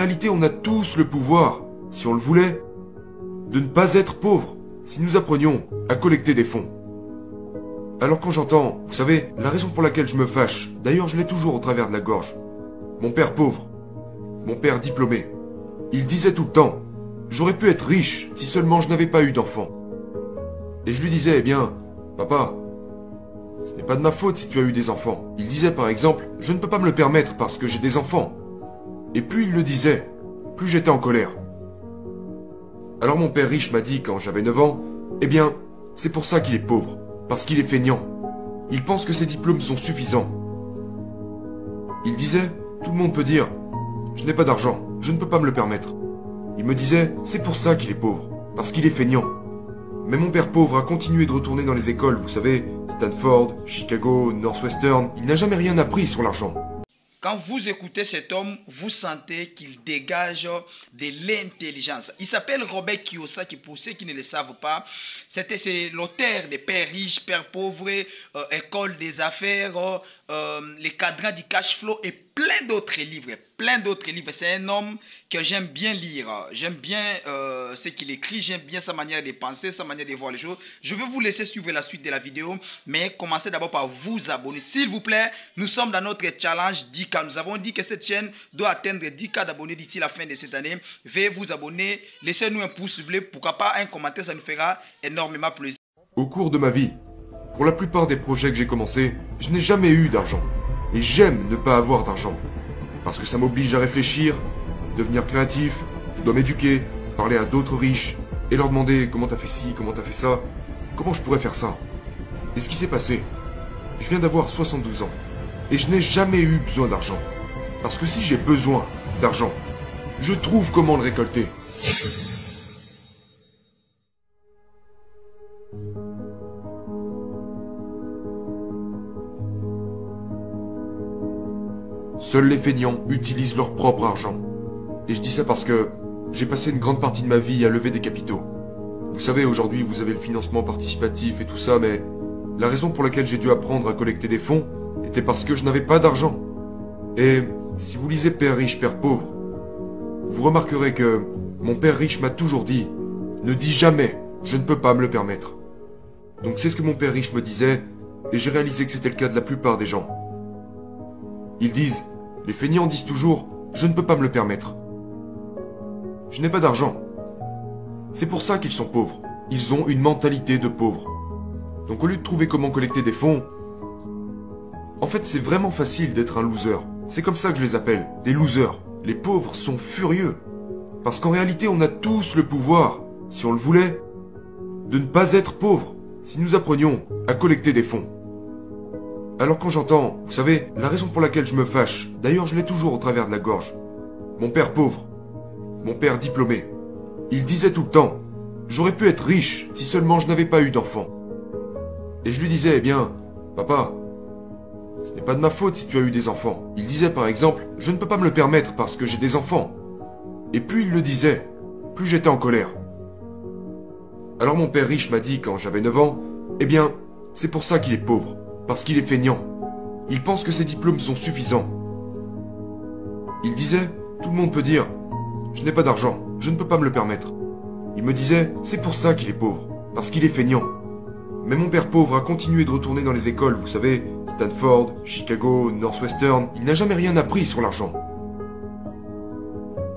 réalité, on a tous le pouvoir, si on le voulait, de ne pas être pauvre, si nous apprenions à collecter des fonds. Alors quand j'entends, vous savez, la raison pour laquelle je me fâche, d'ailleurs je l'ai toujours au travers de la gorge, mon père pauvre, mon père diplômé, il disait tout le temps, j'aurais pu être riche si seulement je n'avais pas eu d'enfant. Et je lui disais, eh bien, papa, ce n'est pas de ma faute si tu as eu des enfants. Il disait par exemple, je ne peux pas me le permettre parce que j'ai des enfants. Et plus il le disait, plus j'étais en colère. Alors mon père riche m'a dit quand j'avais 9 ans, eh bien, c'est pour ça qu'il est pauvre, parce qu'il est feignant. Il pense que ses diplômes sont suffisants. Il disait, tout le monde peut dire, je n'ai pas d'argent, je ne peux pas me le permettre. Il me disait, c'est pour ça qu'il est pauvre, parce qu'il est feignant. Mais mon père pauvre a continué de retourner dans les écoles, vous savez, Stanford, Chicago, Northwestern, il n'a jamais rien appris sur l'argent. Quand vous écoutez cet homme, vous sentez qu'il dégage de l'intelligence. Il s'appelle Robert Kiyosaki, pour ceux qui ne le savent pas. C'est l'auteur des Pères riches, Pères pauvres, École des affaires, les cadrans du cash flow et plein d'autres livres. C'est un homme que j'aime bien lire. J'aime bien ce qu'il écrit, j'aime bien sa manière de penser, sa manière de voir les choses. Je vais vous laisser suivre la suite de la vidéo, mais commencez d'abord par vous abonner. S'il vous plaît, nous sommes dans notre challenge 10K. Nous avons dit que cette chaîne doit atteindre 10K d'abonnés d'ici la fin de cette année. Veuillez vous abonner, laissez-nous un pouce bleu, pourquoi pas un commentaire, ça nous fera énormément plaisir. Au cours de ma vie, pour la plupart des projets que j'ai commencés, je n'ai jamais eu d'argent. Et j'aime ne pas avoir d'argent. Parce que ça m'oblige à réfléchir, devenir créatif, je dois m'éduquer, parler à d'autres riches, et leur demander comment t'as fait ci, comment t'as fait ça, comment je pourrais faire ça. Et ce qui s'est passé, je viens d'avoir 72 ans, et je n'ai jamais eu besoin d'argent. Parce que si j'ai besoin d'argent, je trouve comment le récolter. Seuls les feignants utilisent leur propre argent. Et je dis ça parce que j'ai passé une grande partie de ma vie à lever des capitaux. Vous savez, aujourd'hui, vous avez le financement participatif et tout ça, mais la raison pour laquelle j'ai dû apprendre à collecter des fonds était parce que je n'avais pas d'argent. Et si vous lisez Père riche, Père pauvre, vous remarquerez que mon père riche m'a toujours dit « Ne dis jamais, je ne peux pas me le permettre ». Donc c'est ce que mon père riche me disait, et j'ai réalisé que c'était le cas de la plupart des gens. Ils disent, les feignants disent toujours, je ne peux pas me le permettre. Je n'ai pas d'argent. C'est pour ça qu'ils sont pauvres. Ils ont une mentalité de pauvres. Donc au lieu de trouver comment collecter des fonds, en fait c'est vraiment facile d'être un loser. C'est comme ça que je les appelle, des losers. Les pauvres sont furieux. Parce qu'en réalité on a tous le pouvoir, si on le voulait, de ne pas être pauvres, si nous apprenions à collecter des fonds. Alors quand j'entends, vous savez, la raison pour laquelle je me fâche, d'ailleurs je l'ai toujours au travers de la gorge, mon père pauvre, mon père diplômé, il disait tout le temps, j'aurais pu être riche si seulement je n'avais pas eu d'enfant. Et je lui disais, eh bien, papa, ce n'est pas de ma faute si tu as eu des enfants. Il disait par exemple, je ne peux pas me le permettre parce que j'ai des enfants. Et plus il le disait, plus j'étais en colère. Alors mon père riche m'a dit quand j'avais 9 ans, eh bien, c'est pour ça qu'il est pauvre. Parce qu'il est feignant. Il pense que ses diplômes sont suffisants. Il disait, tout le monde peut dire, je n'ai pas d'argent, je ne peux pas me le permettre. Il me disait, c'est pour ça qu'il est pauvre, parce qu'il est feignant. Mais mon père pauvre a continué de retourner dans les écoles, vous savez, Stanford, Chicago, Northwestern, il n'a jamais rien appris sur l'argent.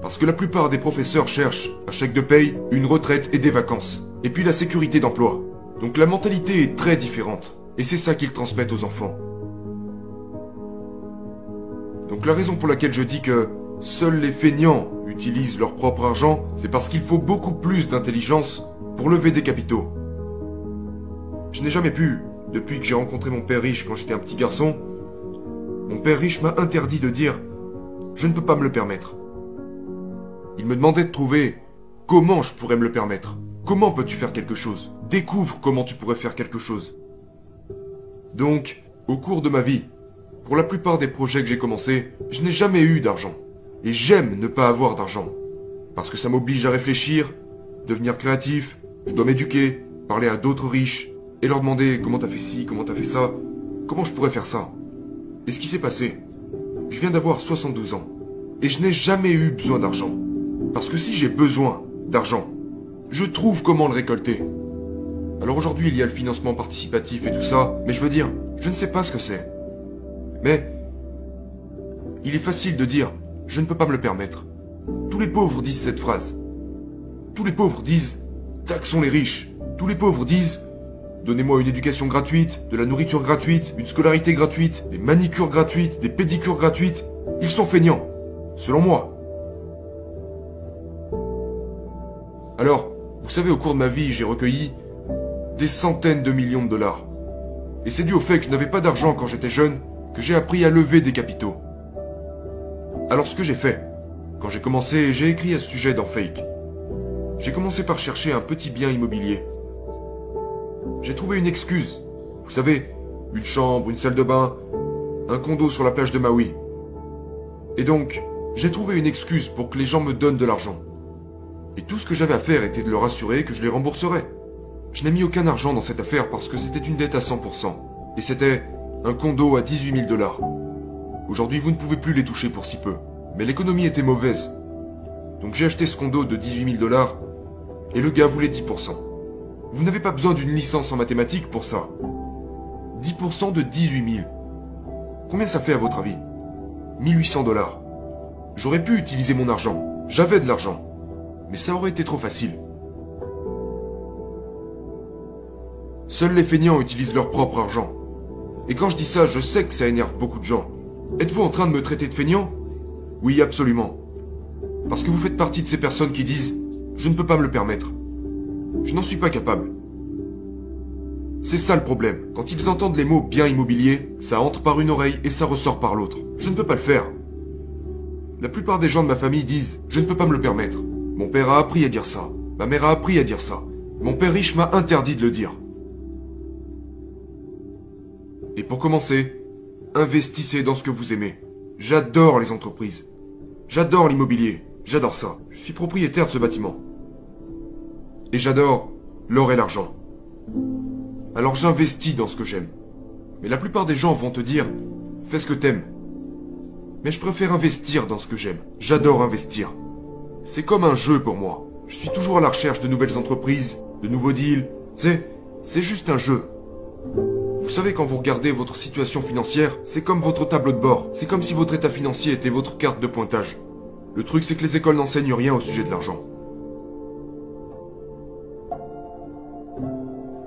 Parce que la plupart des professeurs cherchent, à chèque de paye, une retraite et des vacances. Et puis la sécurité d'emploi. Donc la mentalité est très différente. Et c'est ça qu'ils transmettent aux enfants. Donc la raison pour laquelle je dis que seuls les feignants utilisent leur propre argent, c'est parce qu'il faut beaucoup plus d'intelligence pour lever des capitaux. Je n'ai jamais pu, depuis que j'ai rencontré mon père riche quand j'étais un petit garçon, mon père riche m'a interdit de dire « Je ne peux pas me le permettre ». Il me demandait de trouver comment je pourrais me le permettre. Comment peux-tu faire quelque chose? Découvre comment tu pourrais faire quelque chose. Donc, au cours de ma vie, pour la plupart des projets que j'ai commencés, je n'ai jamais eu d'argent. Et j'aime ne pas avoir d'argent. Parce que ça m'oblige à réfléchir, devenir créatif, je dois m'éduquer, parler à d'autres riches, et leur demander comment t'as fait ci, comment t'as fait ça, comment je pourrais faire ça. Et ce qui s'est passé, je viens d'avoir 72 ans, Et je n'ai jamais eu besoin d'argent. Parce que si j'ai besoin d'argent, je trouve comment le récolter. Alors aujourd'hui, il y a le financement participatif et tout ça, mais je veux dire, je ne sais pas ce que c'est. Mais il est facile de dire « je ne peux pas me le permettre ». Tous les pauvres disent cette phrase. Tous les pauvres disent « taxons les riches ». Tous les pauvres disent « donnez-moi une éducation gratuite, de la nourriture gratuite, une scolarité gratuite, des manicures gratuites, des pédicures gratuites ». Ils sont feignants, selon moi. Alors, vous savez, au cours de ma vie, j'ai recueilli des centaines de millions de dollars. Et c'est dû au fait que je n'avais pas d'argent quand j'étais jeune, que j'ai appris à lever des capitaux. Alors ce que j'ai fait, quand j'ai commencé, j'ai écrit à ce sujet dans Fake. J'ai commencé par chercher un petit bien immobilier. J'ai trouvé une excuse. Vous savez, une chambre, une salle de bain, un condo sur la plage de Maui. Et donc, j'ai trouvé une excuse pour que les gens me donnent de l'argent. Et tout ce que j'avais à faire était de leur assurer que je les rembourserais. Je n'ai mis aucun argent dans cette affaire parce que c'était une dette à 100%. Et c'était un condo à 18 000 dollars. Aujourd'hui, vous ne pouvez plus les toucher pour si peu. Mais l'économie était mauvaise. Donc j'ai acheté ce condo de 18 000 dollars et le gars voulait 10%. Vous n'avez pas besoin d'une licence en mathématiques pour ça. 10% de 18 000. Combien ça fait à votre avis? 1800 dollars. J'aurais pu utiliser mon argent. J'avais de l'argent. Mais ça aurait été trop facile. Seuls les feignants utilisent leur propre argent. Et quand je dis ça, je sais que ça énerve beaucoup de gens. Êtes-vous en train de me traiter de feignant? Oui, absolument. Parce que vous faites partie de ces personnes qui disent « je ne peux pas me le permettre ». Je n'en suis pas capable. C'est ça le problème. Quand ils entendent les mots « bien immobilier », ça entre par une oreille et ça ressort par l'autre. Je ne peux pas le faire. La plupart des gens de ma famille disent « je ne peux pas me le permettre ». Mon père a appris à dire ça. Ma mère a appris à dire ça. Mon père riche m'a interdit de le dire. Et pour commencer, investissez dans ce que vous aimez. J'adore les entreprises. J'adore l'immobilier. J'adore ça. Je suis propriétaire de ce bâtiment. Et j'adore l'or et l'argent. Alors j'investis dans ce que j'aime. Mais la plupart des gens vont te dire « fais ce que t'aimes ». Mais je préfère investir dans ce que j'aime. J'adore investir. C'est comme un jeu pour moi. Je suis toujours à la recherche de nouvelles entreprises, de nouveaux deals. C'est juste un jeu. Vous savez, quand vous regardez votre situation financière, c'est comme votre tableau de bord. C'est comme si votre état financier était votre carte de pointage. Le truc, c'est que les écoles n'enseignent rien au sujet de l'argent.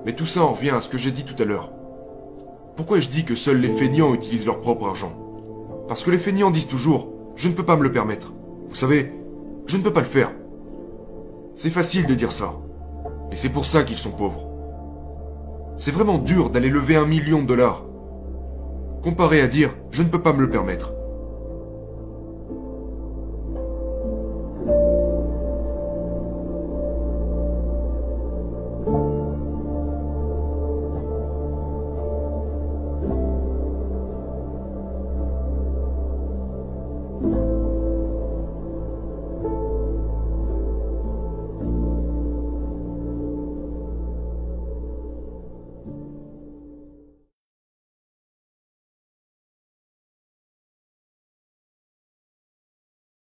Mais tout ça en revient à ce que j'ai dit tout à l'heure. Pourquoi je dis que seuls les feignants utilisent leur propre argent? Parce que les feignants disent toujours « je ne peux pas me le permettre ». Vous savez, je ne peux pas le faire. C'est facile de dire ça. Et c'est pour ça qu'ils sont pauvres. C'est vraiment dur d'aller lever 1 million de dollars. Comparé à dire « je ne peux pas me le permettre ».